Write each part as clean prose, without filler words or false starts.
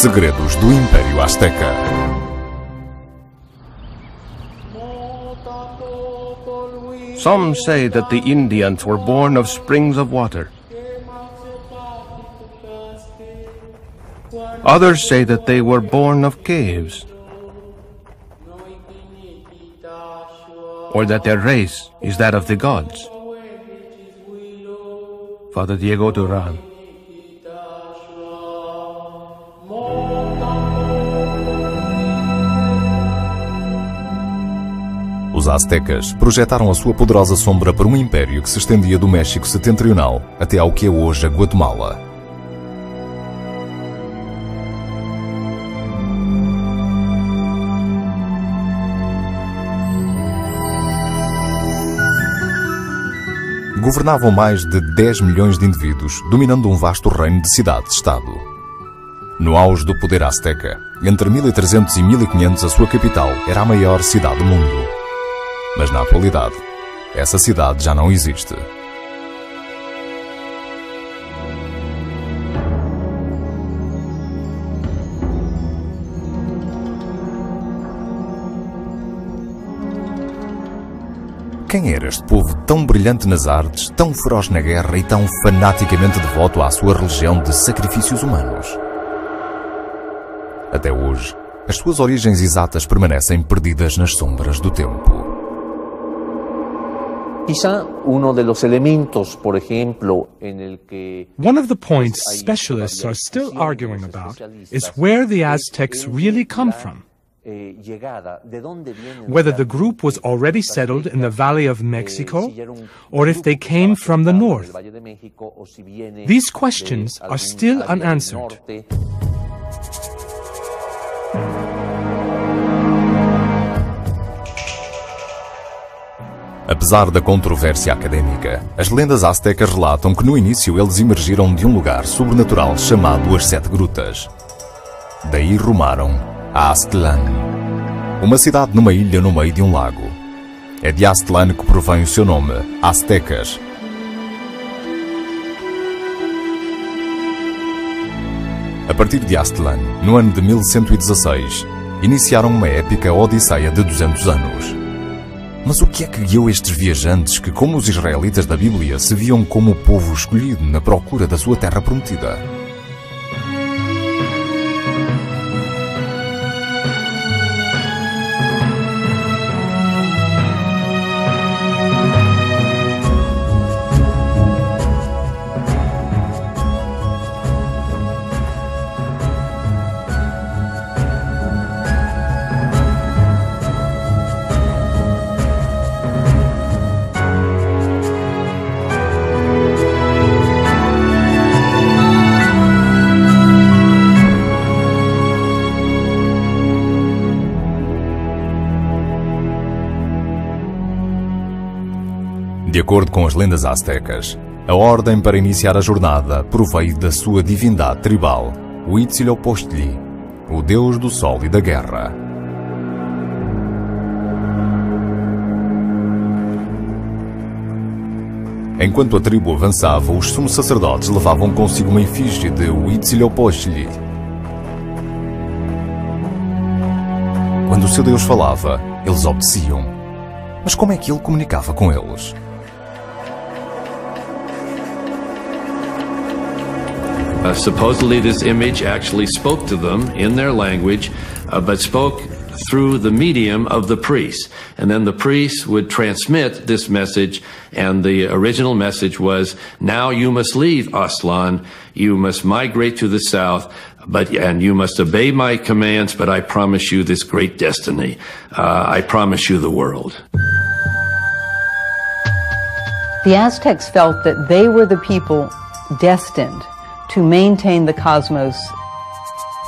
Segredos do Império Azteca. Some say that the Indians were born of springs of water. Others say that they were born of caves, or that their race is that of the gods. Father Diego Duran. Os aztecas projetaram a sua poderosa sombra para um império que se estendia do México setentrional até ao que é hoje a Guatemala. Governavam mais de 10 milhões de indivíduos, dominando um vasto reino de cidades-estado. No auge do poder azteca, entre 1300 e 1500 a sua capital era a maior cidade do mundo. Mas na atualidade, essa cidade já não existe. Quem era este povo tão brilhante nas artes, tão feroz na guerra e tão fanaticamente devoto à sua religião de sacrifícios humanos? Até hoje, as suas origens exatas permanecem perdidas nas sombras do tempo. One of the points specialists are still arguing about is where the Aztecs really come from. Whether the group was already settled in the Valley of Mexico, or if they came from the north. These questions are still unanswered. Apesar da controvérsia académica, as lendas aztecas relatam que no início eles emergiram de um lugar sobrenatural chamado as Sete Grutas. Daí rumaram a Aztlán, uma cidade numa ilha no meio de um lago. É de Aztlán que provém o seu nome, Aztecas. A partir de Aztlán, no ano de 1116, iniciaram uma épica odisseia de 200 anos. Mas o que é que guiou estes viajantes que, como os israelitas da Bíblia, se viam como o povo escolhido na procura da sua terra prometida? De acordo com as lendas aztecas, a ordem para iniciar a jornada proveio da sua divindade tribal, Huitzilopochtli, o deus do sol e da guerra. Enquanto a tribo avançava, os sumos sacerdotes levavam consigo uma efígie de Huitzilopochtli. Quando o seu deus falava, eles obedeciam. Mas como é que ele comunicava com eles? Supposedly this image actually spoke to them in their language, but spoke through the medium of the priest. And then the priest would transmit this message, and the original message was, now you must leave Aztlán, you must migrate to the south, and you must obey my commands, but I promise you this great destiny. I promise you the world. The Aztecs felt that they were the people destined to maintain the cosmos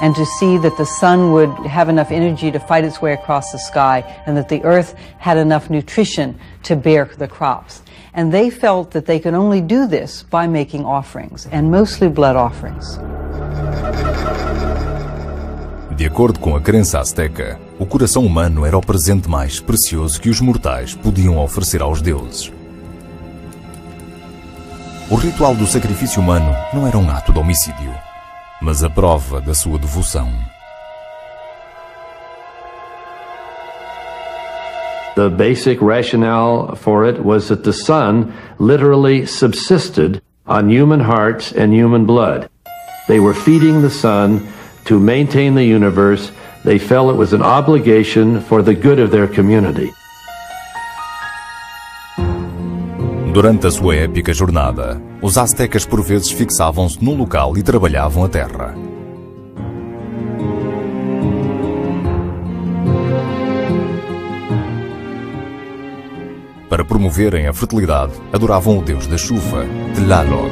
and to see that the sun would have enough energy to fight its way across the sky and that the earth had enough nutrition to bear the crops. And they felt that they could only do this by making offerings, and mostly blood offerings. De acordo com a crença azteca, o coração humano era o presente mais precioso que os mortais podiam oferecer aos deuses. O ritual do sacrifício humano não era um ato de homicídio. mas a prova da sua devoção. The basic rationale for it was that the sun literally subsisted on human hearts and human blood. They were feeding the sun to maintain the universe. They felt it was an obligation for the good of their community. Durante a sua épica jornada, os aztecas por vezes fixavam-se num local e trabalhavam a terra. Para promoverem a fertilidade, adoravam o deus da chuva, Tlaloc.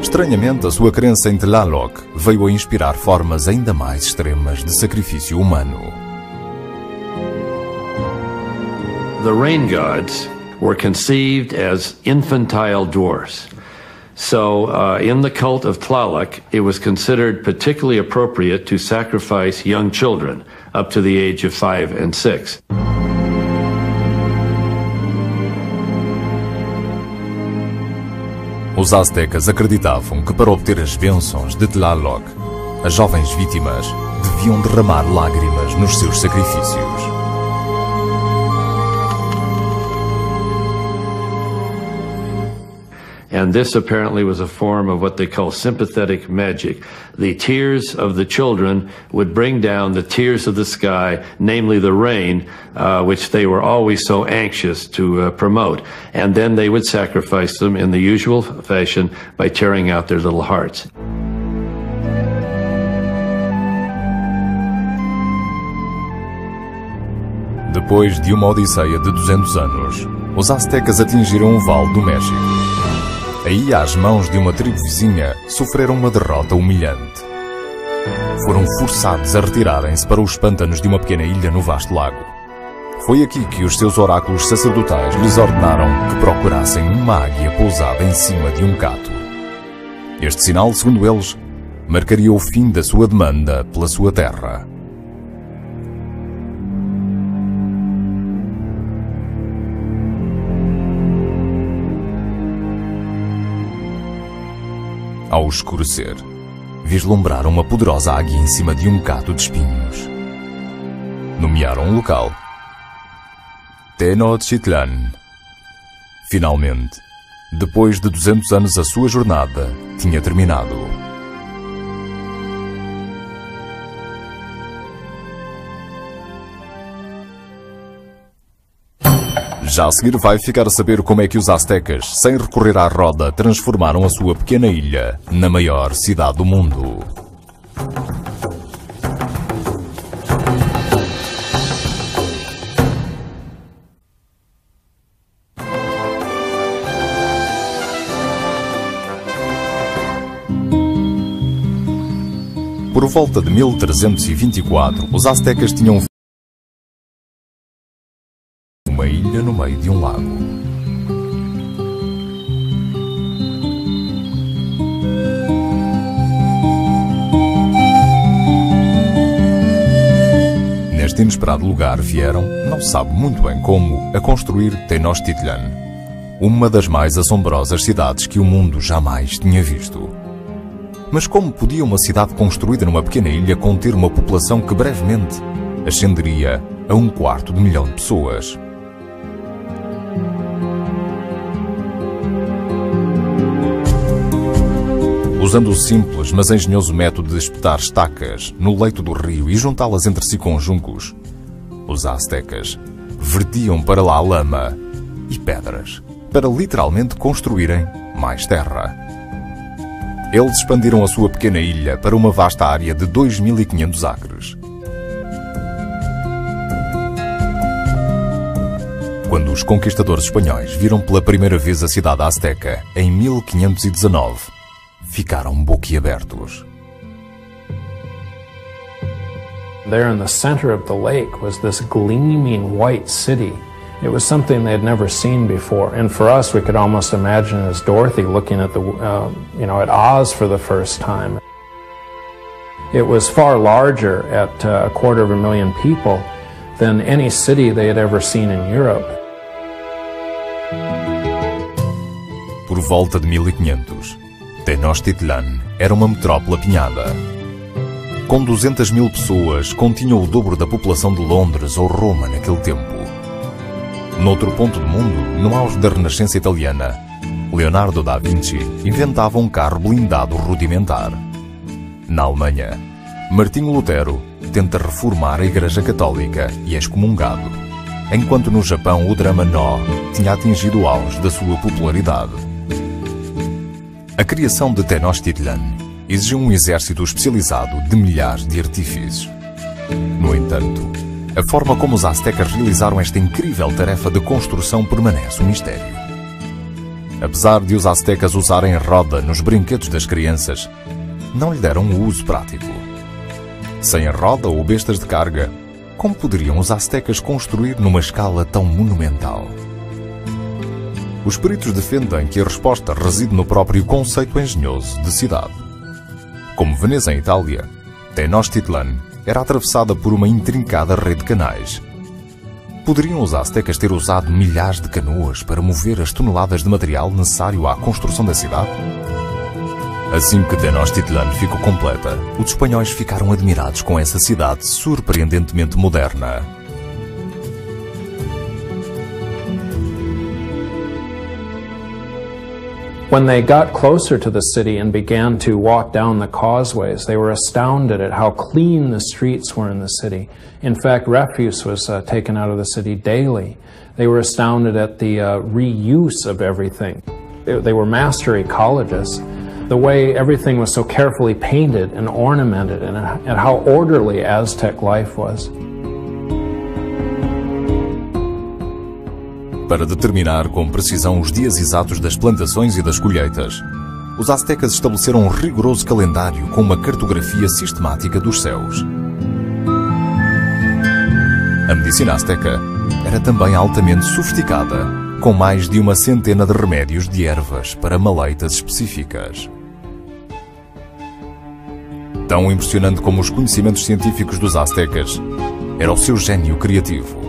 Estranhamente, a sua crença em Tlaloc veio a inspirar formas ainda mais extremas de sacrifício humano. The rain gods were conceived as infantile dwarfs. So, in the cult of Tlaloc, it was considered particularly appropriate to sacrifice young children up to the age of 5 and 6. Os aztecas acreditavam que para obter as bênçãos de Tlaloc, as jovens vítimas deviam derramar lágrimas nos seus sacrifícios. And this apparently was a form of what they call sympathetic magic. The tears of the children would bring down the tears of the sky, namely the rain, which they were always so anxious to promote. And then they would sacrifice them in the usual fashion by tearing out their little hearts. Depois de uma odisseia de 200 anos, os aztecas atingiram o Vale do México. Aí, às mãos de uma tribo vizinha, sofreram uma derrota humilhante. Foram forçados a retirarem-se para os pântanos de uma pequena ilha no vasto lago. Foi aqui que os seus oráculos sacerdotais lhes ordenaram que procurassem uma águia pousada em cima de um cato. Este sinal, segundo eles, marcaria o fim da sua demanda pela sua terra. Ao escurecer, vislumbraram uma poderosa águia em cima de um cato de espinhos. Nomearam um local: Tenochtitlan. Finalmente, depois de 200 anos, a sua jornada tinha terminado. Já a seguir vai ficar a saber como é que os aztecas, sem recorrer à roda, transformaram a sua pequena ilha na maior cidade do mundo. Por volta de 1324, os aztecas tinham uma ilha no meio de um lago. Neste inesperado lugar vieram, não se sabe muito bem como, a construir Tenochtitlan, uma das mais assombrosas cidades que o mundo jamais tinha visto. Mas como podia uma cidade construída numa pequena ilha conter uma população que brevemente ascenderia a 1/4 de milhão de pessoas? Usando o simples, mas engenhoso método de espetar estacas no leito do rio e juntá-las entre si com juncos, os aztecas vertiam para lá lama e pedras para literalmente construírem mais terra. Eles expandiram a sua pequena ilha para uma vasta área de 2.500 acres. Quando os conquistadores espanhóis viram pela primeira vez a cidade azteca, em 1519, ficaram boquiabertos. There in the center of the lake was this gleaming white city. It was something they had never seen before. And for us, we could almost imagine it as Dorothy looking at at Oz for the first time. It was far larger at 250,000 people than any city they had ever seen in Europe. Por volta de 1500, Tenochtitlan era uma metrópole apinhada. Com 200.000 pessoas, continha o dobro da população de Londres ou Roma naquele tempo. Noutro ponto do mundo, no auge da Renascença italiana, Leonardo da Vinci inventava um carro blindado rudimentar. Na Alemanha, Martinho Lutero tenta reformar a Igreja Católica e é excomungado, enquanto no Japão o drama No tinha atingido o auge da sua popularidade. A criação de Tenochtitlan exigiu um exército especializado de milhares de artífices. No entanto, a forma como os aztecas realizaram esta incrível tarefa de construção permanece um mistério. Apesar de os aztecas usarem roda nos brinquedos das crianças, não lhe deram um uso prático. Sem a roda ou bestas de carga, como poderiam os aztecas construir numa escala tão monumental? Os peritos defendem que a resposta reside no próprio conceito engenhoso de cidade. Como Veneza em Itália, Tenochtitlan era atravessada por uma intrincada rede de canais. Poderiam os aztecas ter usado milhares de canoas para mover as toneladas de material necessário à construção da cidade? Assim que Tenochtitlan ficou completa, os espanhóis ficaram admirados com essa cidade surpreendentemente moderna. When they got closer to the city and began to walk down the causeways, they were astounded at how clean the streets were in the city. In fact, refuse was taken out of the city daily. They were astounded at the reuse of everything. They were master ecologists. The way everything was so carefully painted and ornamented, and how orderly Aztec life was. Para determinar com precisão os dias exatos das plantações e das colheitas, os aztecas estabeleceram um rigoroso calendário com uma cartografia sistemática dos céus. A medicina azteca era também altamente sofisticada, com mais de uma centena de remédios de ervas para maleitas específicas. Tão impressionante como os conhecimentos científicos dos aztecas era o seu gênio criativo.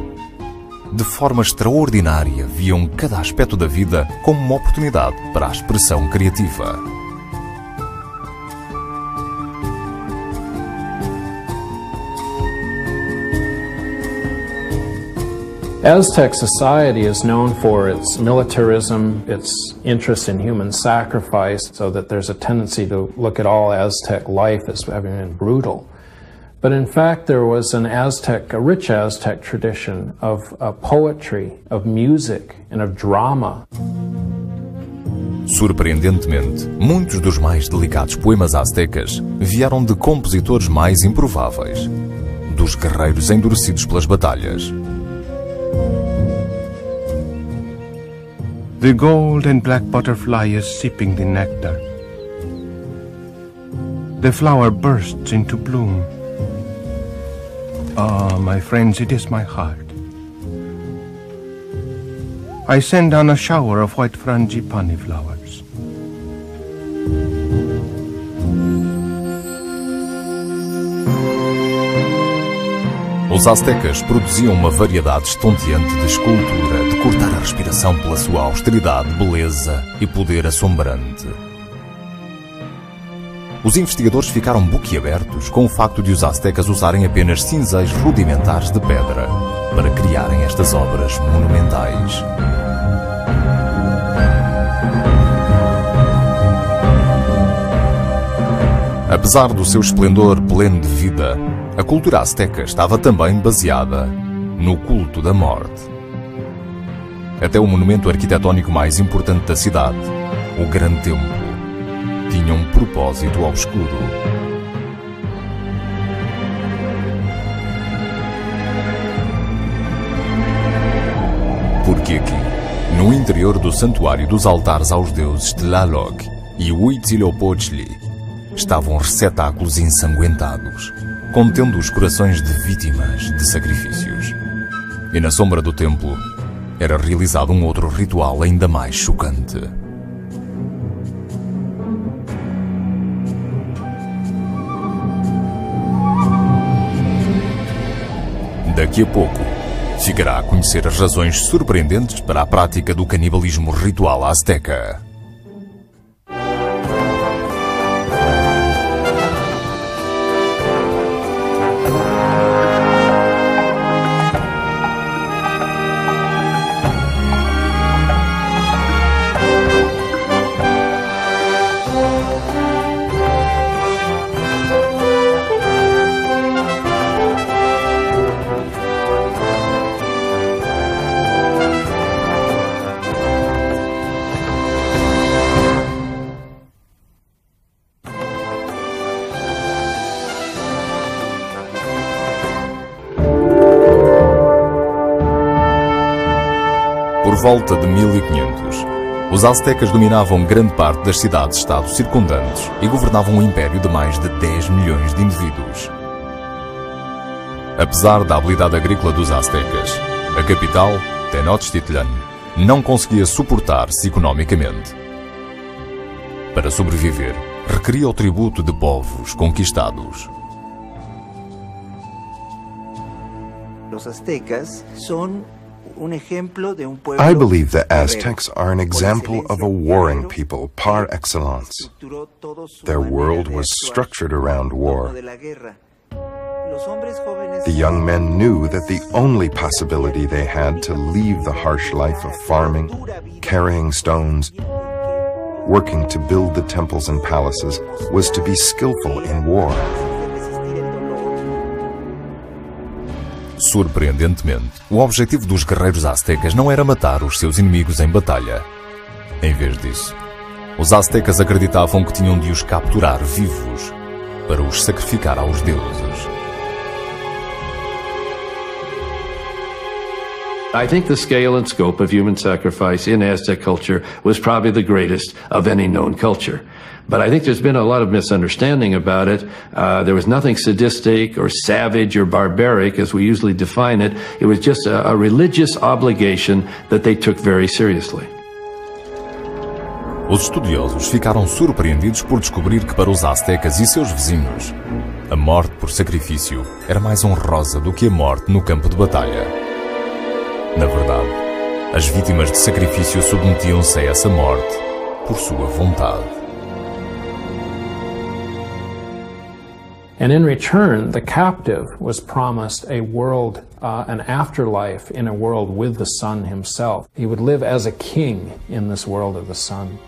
De forma extraordinária, viam cada aspecto da vida como uma oportunidade para a expressão criativa. Aztec society is known for its militarism, its interest in human sacrifice, so that there's a tendency to look at all Aztec life as having been brutal. But in fact, there was a rich Aztec tradition of poetry, of music, and of drama. Surpreendentemente, muitos dos mais delicados poemas aztecas vieram de compositores mais improváveis, dos guerreiros endurecidos pelas batalhas. The gold and black butterfly is sipping the nectar. The flower bursts into bloom. Ah, my friends, it is my heart. I send down a shower of white frangipani flowers. Os aztecas produziam uma variedade estonteante de escultura, de cortar a respiração pela sua austeridade, beleza e poder assombrante. Os investigadores ficaram boquiabertos com o facto de os aztecas usarem apenas cinzéis rudimentares de pedra para criarem estas obras monumentais. Apesar do seu esplendor pleno de vida, a cultura azteca estava também baseada no culto da morte. Até o monumento arquitetónico mais importante da cidade, o Grande Templo, tinha um propósito obscuro. Porque aqui, no interior do santuário dos altares aos deuses Tlaloc e Huitzilopochtli, estavam receptáculos ensanguentados, contendo os corações de vítimas de sacrifícios. E na sombra do templo era realizado um outro ritual ainda mais chocante. Daqui a pouco, ficará a conhecer as razões surpreendentes para a prática do canibalismo ritual azteca. Por volta de 1500, os aztecas dominavam grande parte das cidades-estado circundantes e governavam um império de mais de 10 milhões de indivíduos. Apesar da habilidade agrícola dos aztecas, a capital, Tenochtitlan, não conseguia suportar-se economicamente. Para sobreviver, requeria o tributo de povos conquistados. I believe the Aztecs are an example of a warring people par excellence. Their world was structured around war. The young men knew that the only possibility they had to leave the harsh life of farming, carrying stones, working to build the temples and palaces, was to be skillful in war. Surpreendentemente, o objetivo dos guerreiros aztecas não era matar os seus inimigos em batalha. Em vez disso, os aztecas acreditavam que tinham de os capturar vivos para os sacrificar aos deuses. I think the scale and scope of human sacrifice in Aztec culture was probably the greatest of any known culture. But I think there's been a lot of misunderstanding about it. There was nothing sadistic or savage or barbaric as we usually define it. It was just a religious obligation that they took very seriously. Os estudiosos ficaram surpreendidos por descobrir que para os aztecas e seus vizinhos, a morte por sacrifício era mais honrosa do que a morte no campo de batalha. Na verdade, as vítimas de sacrifício submetiam-se a essa morte por sua vontade. And in return, the captive was promised a world, an afterlife in a world with the sun himself. He would live as a king in this world of the sun.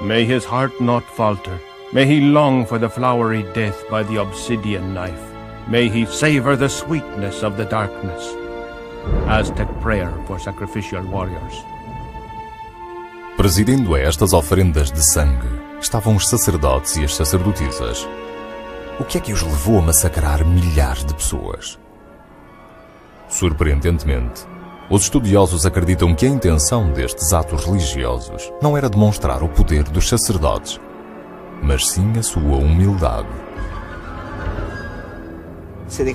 May his heart not falter. May he long for the flowery death by the obsidian knife. May he savor the sweetness of the darkness. Aztec prayer for sacrificial warriors. Presidindo a estas oferendas de sangue, estavam os sacerdotes e as sacerdotisas. O que é que os levou a massacrar milhares de pessoas? Surpreendentemente, os estudiosos acreditam que a intenção destes atos religiosos não era demonstrar o poder dos sacerdotes, mas sim a sua humildade. They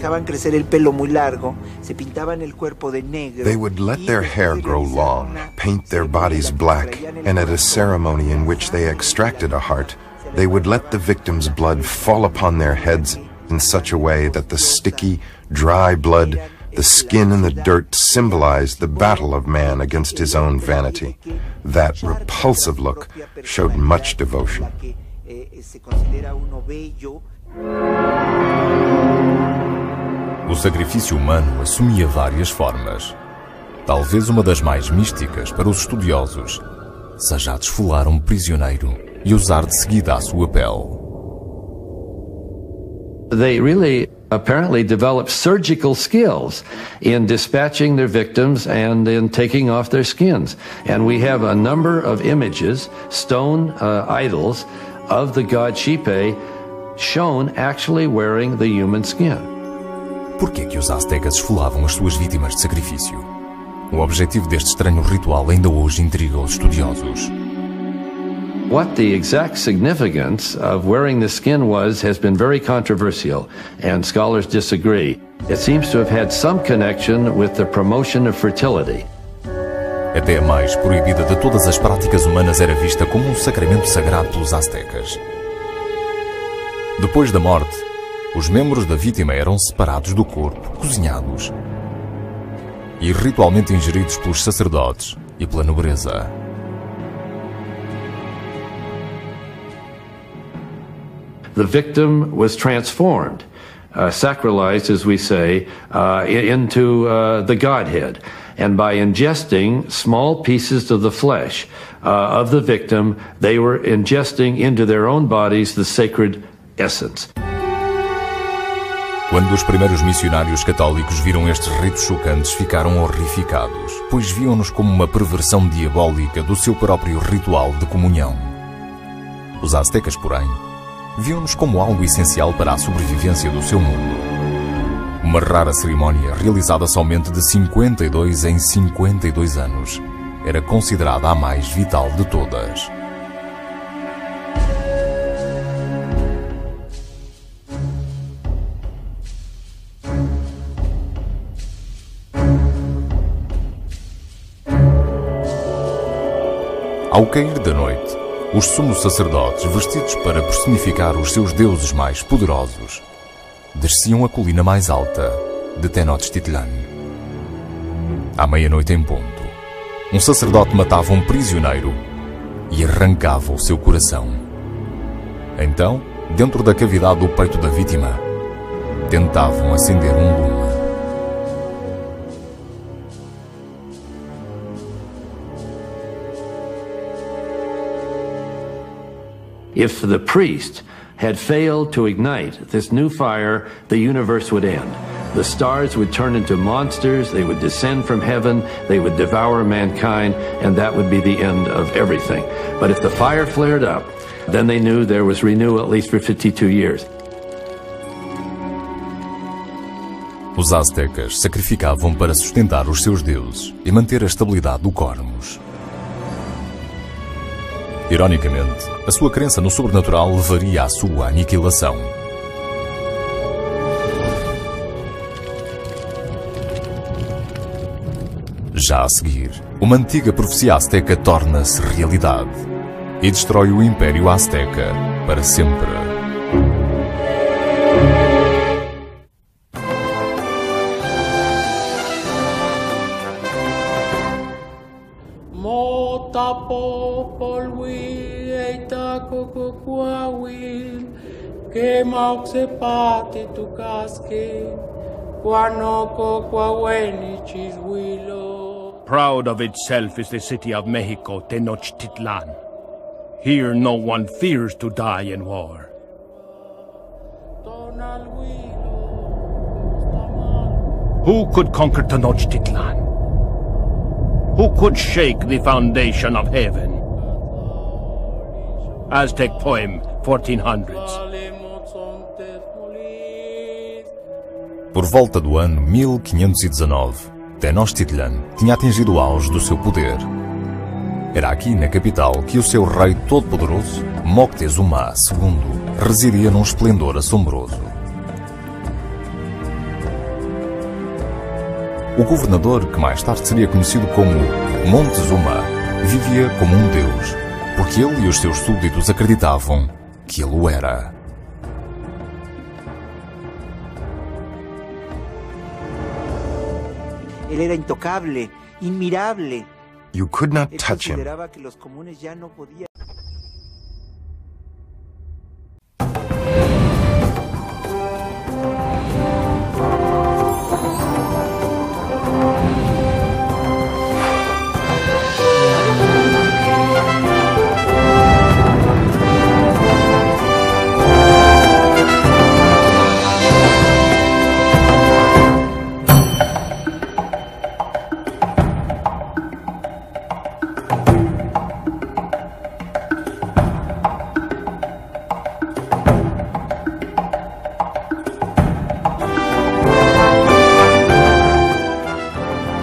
would let their hair grow long, paint their bodies black, and at a ceremony in which they extracted a heart, they would let the victim's blood fall upon their heads in such a way that the sticky, dry blood, the skin and the dirt symbolized the battle of man against his own vanity. That repulsive look showed much devotion. O sacrifício humano assumia várias formas. Talvez uma das mais místicas para os estudiosos seja a de esfolar um prisioneiro e usar de seguida a sua pele. They really apparently developed surgical skills in dispatching their victims and in taking off their skins. And we have a number of images, stone idols, of the god Xipe shown actually wearing the human skin. Por que os aztecas esfolavam as suas vítimas de sacrifício? O objetivo deste estranho ritual ainda hoje intriga os estudiosos. What the exact significance of wearing the skin was has been very controversial, and scholars disagree. It seems to have had some connection with the promotion of fertility. Até a mais proibida de todas as práticas humanas era vista como um sacramento sagrado pelos aztecas. Depois da morte, os membros da vítima eram separados do corpo, cozinhados e ritualmente ingeridos pelos sacerdotes e pela nobreza. The victim was transformed, sacralized, as we say, into the Godhead. And by ingesting small pieces of the flesh of the victim, they were ingesting into their own bodies the sacred essence. Quando os primeiros missionários católicos viram estes ritos chocantes, ficaram horrificados, pois viam-nos como uma perversão diabólica do seu próprio ritual de comunhão. Os aztecas, porém, viam-nos como algo essencial para a sobrevivência do seu mundo. Uma rara cerimónia realizada somente de 52 em 52 anos. Era considerada a mais vital de todas. Ao cair da noite, os sumos sacerdotes, vestidos para personificar os seus deuses mais poderosos, desciam a colina mais alta de Tenochtitlan. À meia-noite em ponto, um sacerdote matava um prisioneiro e arrancava o seu coração. Então, dentro da cavidade do peito da vítima, tentavam acender um lume. If the priest had failed to ignite this new fire, the universe would end. The stars would turn into monsters, they would descend from heaven, they would devour mankind, and that would be the end of everything. But if the fire flared up, then they knew there was renewal at least for 52 years. Os aztecas sacrificavam para sustentar os seus deuses e manter a estabilidade do cosmos. Ironicamente, a sua crença no sobrenatural levaria à sua aniquilação. Já a seguir, uma antiga profecia azteca torna-se realidade e destrói o Império Azteca para sempre. Proud of itself is the city of Mexico, Tenochtitlan. Here no one fears to die in war. Who could conquer Tenochtitlan? Who could shake the foundation of heaven? Aztec poem, 1400s. Por volta do ano 1519, Tenochtitlan tinha atingido o auge do seu poder. Era aqui, na capital, que o seu rei todo-poderoso, Moctezuma II, residia num esplendor assombroso. O governador, que mais tarde seria conhecido como Montezuma, vivia como um deus, porque ele e os seus súbditos acreditavam que ele o era. Él era intocable, inmirable. You could not touch him. Consideraba que los comunes ya no podían.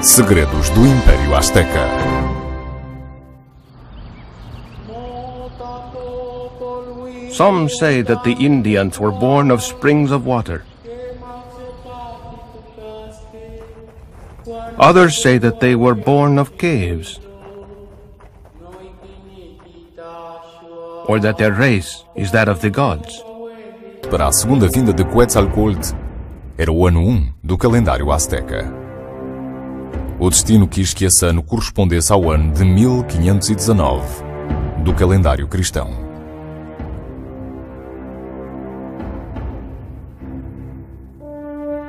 Segredos do Império Azteca. Some say that the Indians were born of springs of water. Others say that they were born of caves, or that their race is that of the gods. Para a segunda vinda de Quetzalcoatl, era o ano 1 do calendário azteca. O destino quis que esse ano correspondesse ao ano de 1519 do calendário cristão.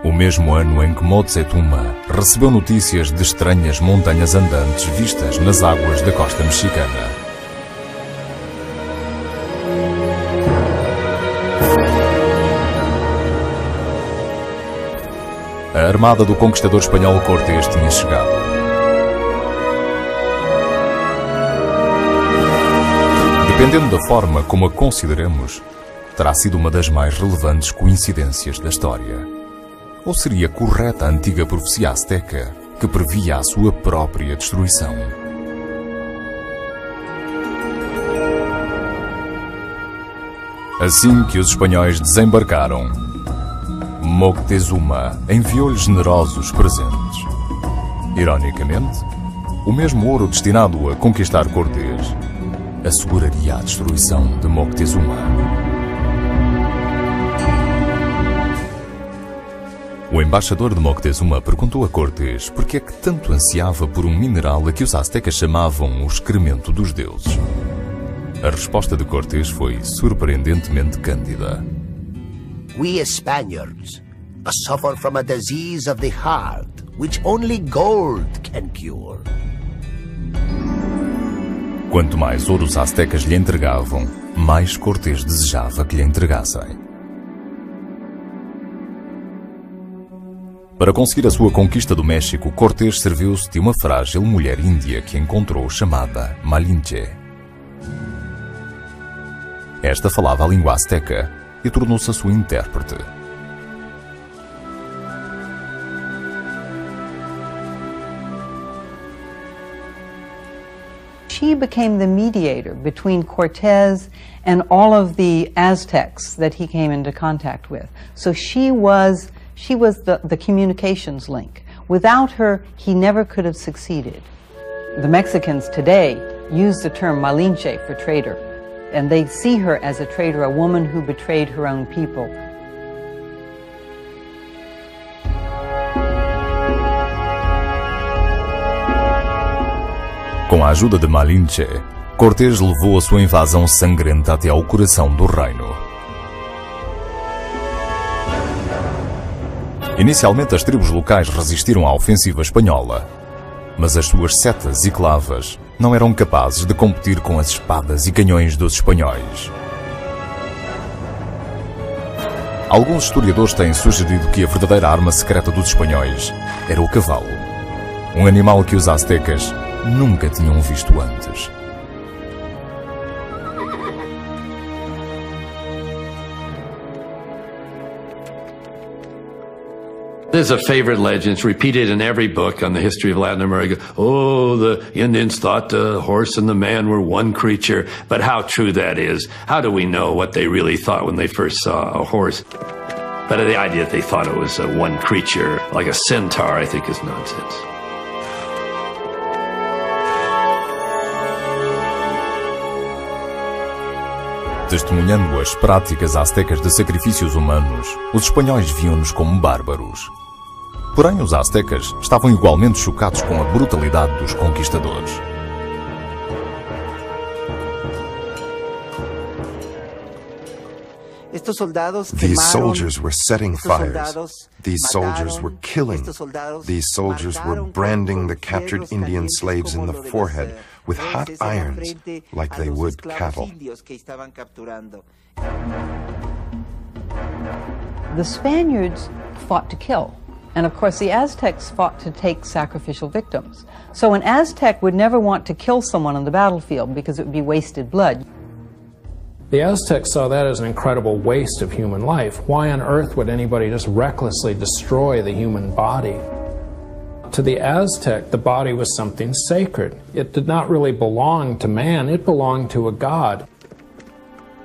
O mesmo ano em que Moctezuma recebeu notícias de estranhas montanhas andantes vistas nas águas da costa mexicana. A armada do conquistador espanhol Cortés tinha chegado. Dependendo da forma como a consideremos, terá sido uma das mais relevantes coincidências da história. Ou seria correta a antiga profecia azteca que previa a sua própria destruição? Assim que os espanhóis desembarcaram, Moctezuma enviou-lhes generosos presentes. Ironicamente, o mesmo ouro destinado a conquistar Cortés asseguraria a destruição de Moctezuma. O embaixador de Moctezuma perguntou a Cortés por que é que tanto ansiava por um mineral a que os aztecas chamavam o excremento dos deuses. A resposta de Cortés foi surpreendentemente cândida. We Spaniards suffer from a disease of the heart which only gold can cure. Quanto mais ouro os aztecas lhe entregavam, mais Cortés desejava que lhe entregassem. Para conseguir a sua conquista do México, Cortés serviu-se de uma frágil mulher índia que encontrou chamada Malinche. Esta falava a língua azteca e tornou-se a sua intérprete. She became the mediator between Cortés and all of the Aztecs that he came into contact with. So she was the communications link. Without her, he never could have succeeded. The Mexicans today use the term Malinche for traitor, and they see her as a traitor, a woman who betrayed her own people. Com a ajuda de Malinche, Cortés levou a sua invasão sangrenta até ao coração do reino. Inicialmente, as tribos locais resistiram à ofensiva espanhola, mas as suas setas e clavas não eram capazes de competir com as espadas e canhões dos espanhóis. Alguns historiadores têm sugerido que a verdadeira arma secreta dos espanhóis era o cavalo, um animal que os aztecas nunca tinham visto antes. There's a favorite legend, it's repeated in every book on the history of Latin America. Oh, the Indians thought the horse and the man were one creature. But how true that is. How do we know what they really thought when they first saw a horse? But the idea that they thought it was one creature, like a centaur, I think is nonsense. Testemunhando as práticas aztecas de sacrifícios humanos, os espanhóis viam-nos como bárbaros. Porém, os aztecas estavam igualmente chocados com a brutalidade dos conquistadores. These soldiers were setting fires. These soldiers were killing. These soldiers were branding the captured Indian slaves in the forehead with hot irons like they would cattle. The Spaniards fought to kill. And of course, the Aztecs fought to take sacrificial victims. So an Aztec would never want to kill someone on the battlefield because it would be wasted blood. The Aztecs saw that as an incredible waste of human life. Why on earth would anybody just recklessly destroy the human body? To the Aztec, the body was something sacred. It did not really belong to man, it belonged to a god.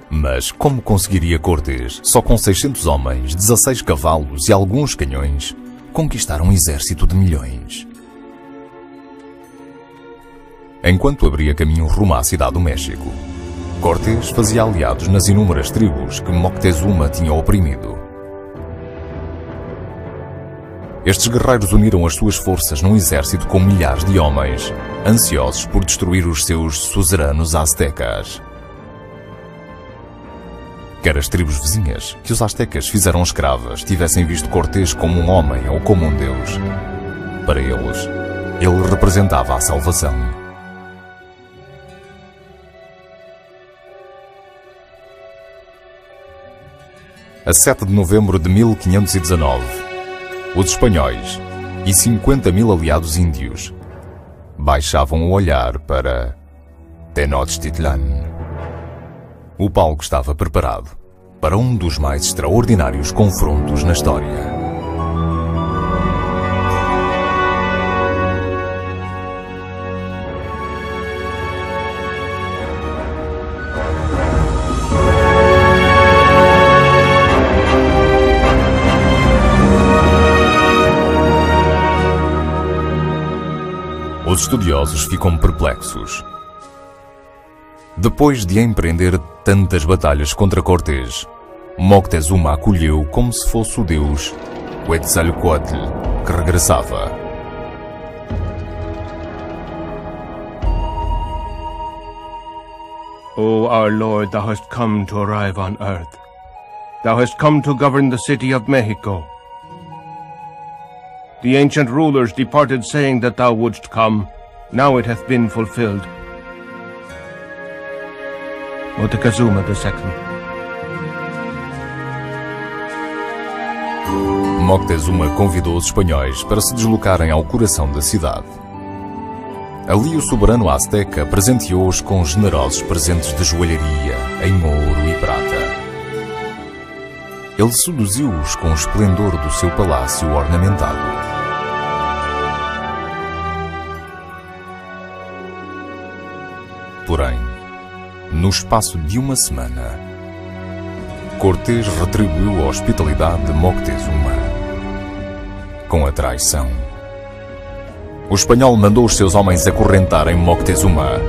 Mas como conseguiria Cortés, só com 600 homens, 16 cavalos e alguns canhões, conquistar um exército de milhões? Enquanto abria caminho rumo à cidade do México, Cortés fazia aliados nas inúmeras tribos que Moctezuma tinha oprimido. Estes guerreiros uniram as suas forças num exército com milhares de homens, ansiosos por destruir os seus suzeranos aztecas. Quer as tribos vizinhas, que os aztecas fizeram escravas, tivessem visto Cortés como um homem ou como um deus, para eles, ele representava a salvação. A 7 de novembro de 1519, os espanhóis e 50.000 aliados índios baixavam o olhar para Tenochtitlan. O palco estava preparado para um dos mais extraordinários confrontos na história. Os estudiosos ficam perplexos. Depois de empreender tantas batalhas contra Cortés, Moctezuma acolheu como se fosse o deus Quetzalcoatl, que regressava. O our Lord, thou hast come to arrive on earth. Thou hast come to govern the city of Mexico. The ancient rulers departed saying that thou wouldst come. Now it hath been fulfilled. Moctezuma II. Moctezuma convidou os espanhóis para se deslocarem ao coração da cidade. Ali o soberano azteca presenteou-os com generosos presentes de joalharia em ouro e prata. Ele seduziu-os com o esplendor do seu palácio ornamentado. Porém, no espaço de uma semana, Cortés retribuiu a hospitalidade de Moctezuma com a traição. O espanhol mandou os seus homens acorrentarem Moctezuma.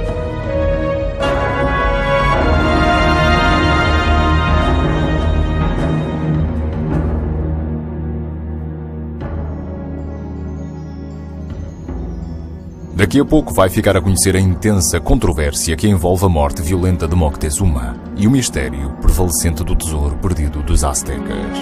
Daqui a pouco vai ficar a conhecer a intensa controvérsia que envolve a morte violenta de Moctezuma e o mistério prevalecente do tesouro perdido dos aztecas.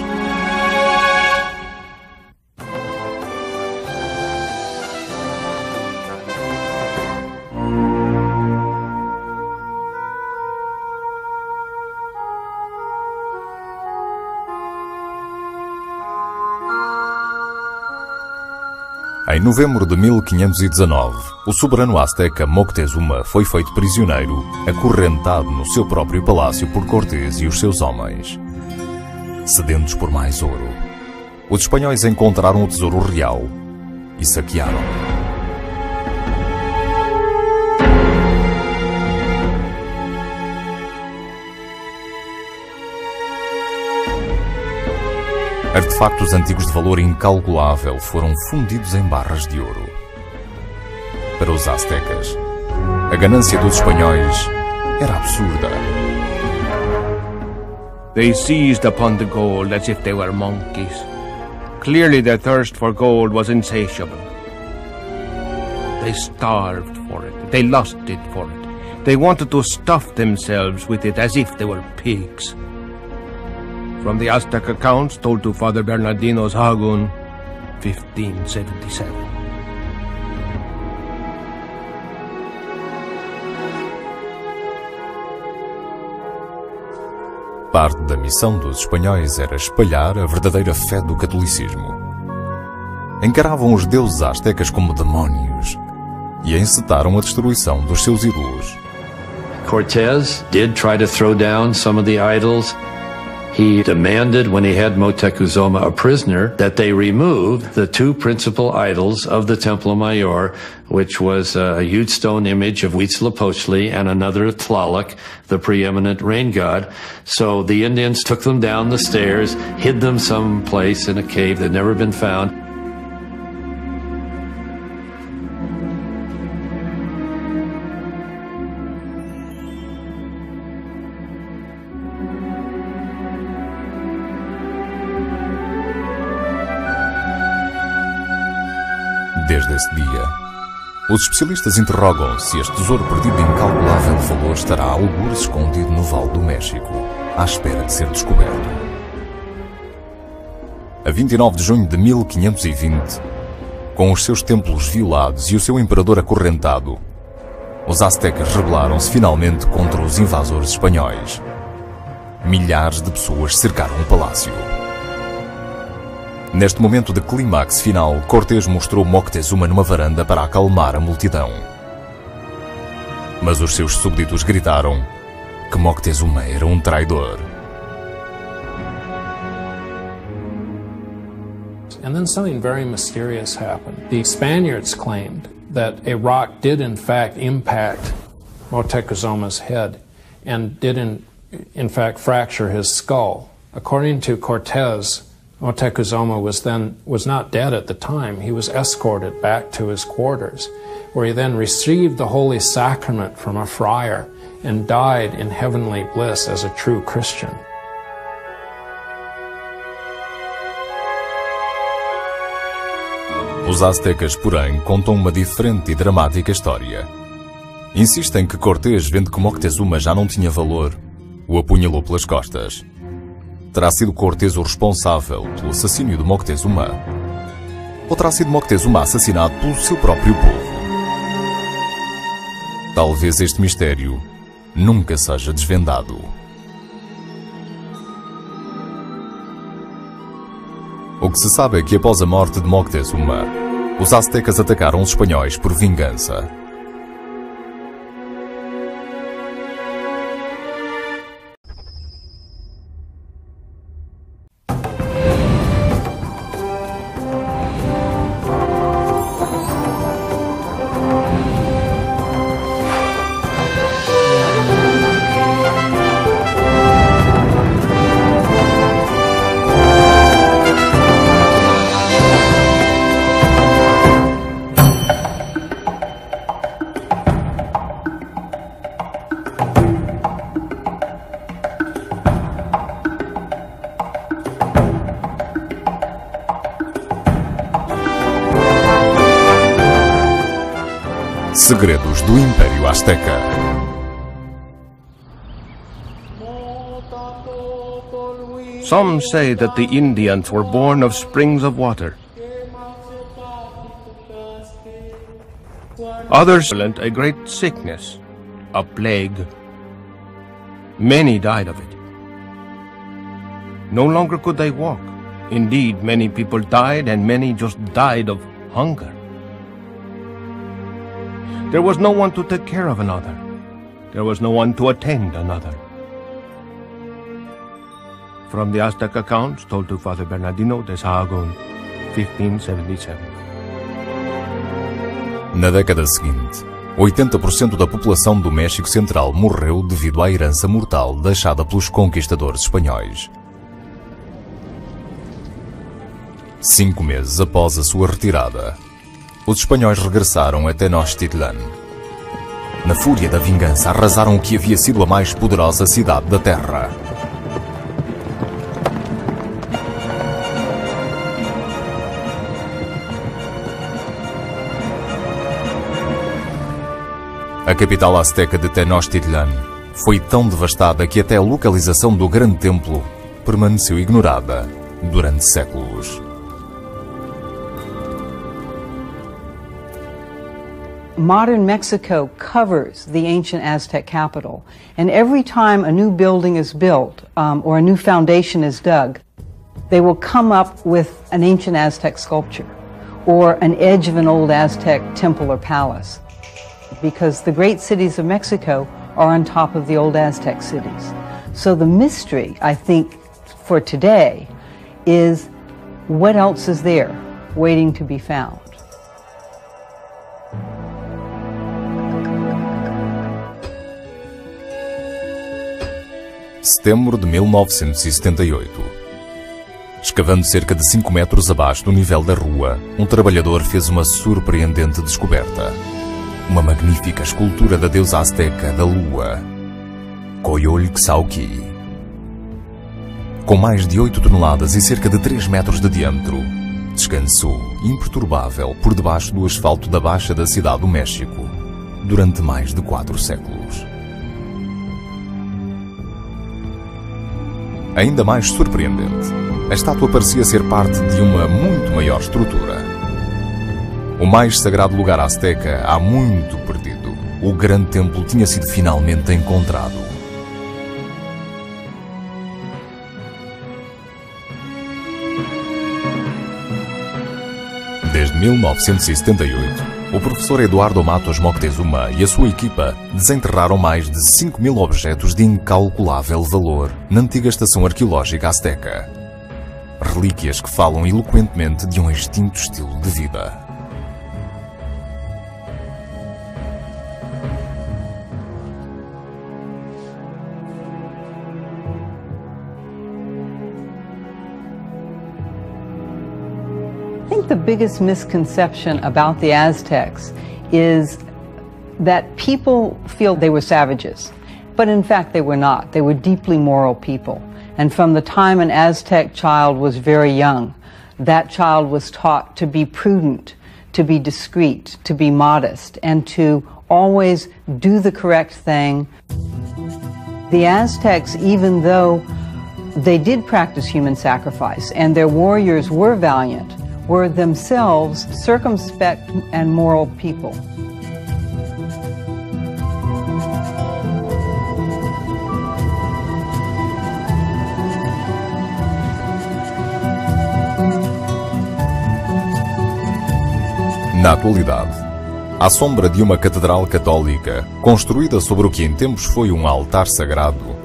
Em novembro de 1519, o soberano azteca Moctezuma foi feito prisioneiro, acorrentado no seu próprio palácio por Cortés e os seus homens. Sedentos por mais ouro, os espanhóis encontraram o tesouro real e saquearam-no. Artefactos antigos de valor incalculável foram fundidos em barras de ouro. Para os aztecas, a ganância dos espanhóis era absurda. They seized upon the gold as if they were monkeys. Clearly their thirst for gold was insatiable. They starved for it. They lusted for it. They wanted to stuff themselves with it as if they were pigs. From the Aztec accounts told to Father Bernardino Sahagún, 1577. Parte da missão dos espanhóis era espalhar a verdadeira fé do catolicismo. Encaravam os deuses aztecas como demónios e encetaram a destruição dos seus ídolos. Cortés did try to throw down some of the idols. He demanded, when he had Moctezuma a prisoner, that they remove the two principal idols of the Templo Mayor, which was a huge stone image of Huitzilopochtli and another Tlaloc, the preeminent rain god. So the Indians took them down the stairs, hid them someplace in a cave that had never been found. Desde esse dia, os especialistas interrogam se este tesouro perdido de incalculável valor estará algures escondido no Vale do México, à espera de ser descoberto. A 29 de junho de 1520, com os seus templos violados e o seu imperador acorrentado, os aztecas rebelaram-se finalmente contra os invasores espanhóis. Milhares de pessoas cercaram o palácio. Neste momento de clímax final, Cortés mostrou Moctezuma numa varanda para acalmar a multidão. Mas os seus súbditos gritaram que Moctezuma era um traidor. And then something very mysterious happened. The Spaniards claimed that a rock did in fact impact Moctezuma's head and did in fact fracture his skull. According to Cortés, Moctezuma was not dead at the time. He was escorted back to his quarters, where he then received the Holy Sacrament from a friar and died in heavenly bliss as a true Christian. Os aztecas, porém, contam uma diferente e dramática história. Insistem que Cortés, vendo que Moctezuma já não tinha valor, o apunhalou pelas costas. Terá sido Cortés o responsável pelo assassínio de Moctezuma? Ou terá sido Moctezuma assassinado pelo seu próprio povo? Talvez este mistério nunca seja desvendado. O que se sabe é que após a morte de Moctezuma, os aztecas atacaram os espanhóis por vingança. Segredos do Império Azteca. Some say that the Indians were born of springs of water. Others a great sickness, a plague. Many died of it. No longer could they walk. Indeed, many people died, and many just died of hunger. There was no one to take care of another. There was no one to attend another. From the Aztec accounts told to Father Bernardino de Sahagún, 1577. Na década seguinte, 80% da população do México Central morreu devido à herança mortal deixada pelos conquistadores espanhóis. 5 meses após a sua retirada, os espanhóis regressaram a Tenochtitlan. Na fúria da vingança, arrasaram o que havia sido a mais poderosa cidade da Terra. A capital azteca de Tenochtitlan foi tão devastada que até a localização do Grande Templo permaneceu ignorada durante séculos. Modern Mexico covers the ancient Aztec capital, and every time a new building is built or a new foundation is dug, they will come up with an ancient Aztec sculpture or an edge of an old Aztec temple or palace, because the great cities of Mexico are on top of the old Aztec cities. So the mystery, I think, for today is what else is there waiting to be found. Setembro de 1978. Escavando cerca de 5 metros abaixo do nível da rua, um trabalhador fez uma surpreendente descoberta. Uma magnífica escultura da deusa azteca da lua, Coyolxauhqui. Com mais de 8 toneladas e cerca de 3 metros de diâmetro, descansou, imperturbável, por debaixo do asfalto da Baixa da Cidade do México, durante mais de 4 séculos. Ainda mais surpreendente, a estátua parecia ser parte de uma muito maior estrutura. O mais sagrado lugar azteca, há muito perdido, o Grande Templo, tinha sido finalmente encontrado. Desde 1978, o professor Eduardo Matos Moctezuma e a sua equipa desenterraram mais de 5.000 objetos de incalculável valor na antiga estação arqueológica azteca. Relíquias que falam eloquentemente de um extinto estilo de vida. the biggest misconception about the Aztecs is that people feel they were savages. But in fact, they were not. They were deeply moral people. And from the time an Aztec child was very young, that child was taught to be prudent, to be discreet, to be modest, and to always do the correct thing. The Aztecs, even though they did practice human sacrifice and their warriors were valiant, were themselves circumspect and moral people. Na atualidade, à sombra de uma catedral católica, construída sobre o que em tempos foi um altar sagrado,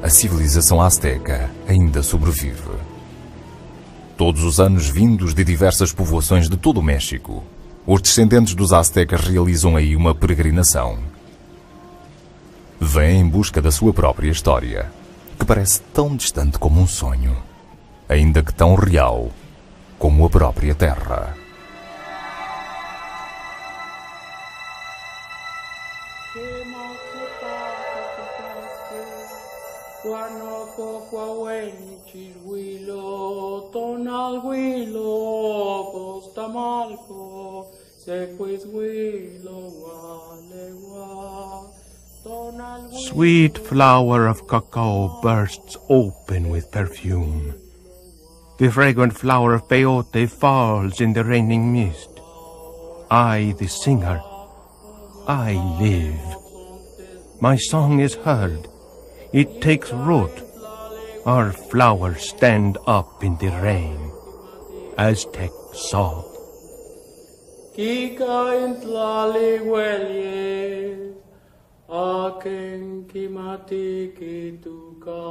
a civilização azteca ainda sobrevive. Todos os anos, vindos de diversas povoações de todo o México, os descendentes dos aztecas realizam aí uma peregrinação. Vêm em busca da sua própria história, que parece tão distante como um sonho, ainda que tão real como a própria terra. Sweet flower of cacao bursts open with perfume. The fragrant flower of peyote falls in the raining mist. I, the singer, I live. My song is heard. It takes root. Our flowers stand up in the rain. Aztec song. Kika intlali huelye, aken kimatiki tuka.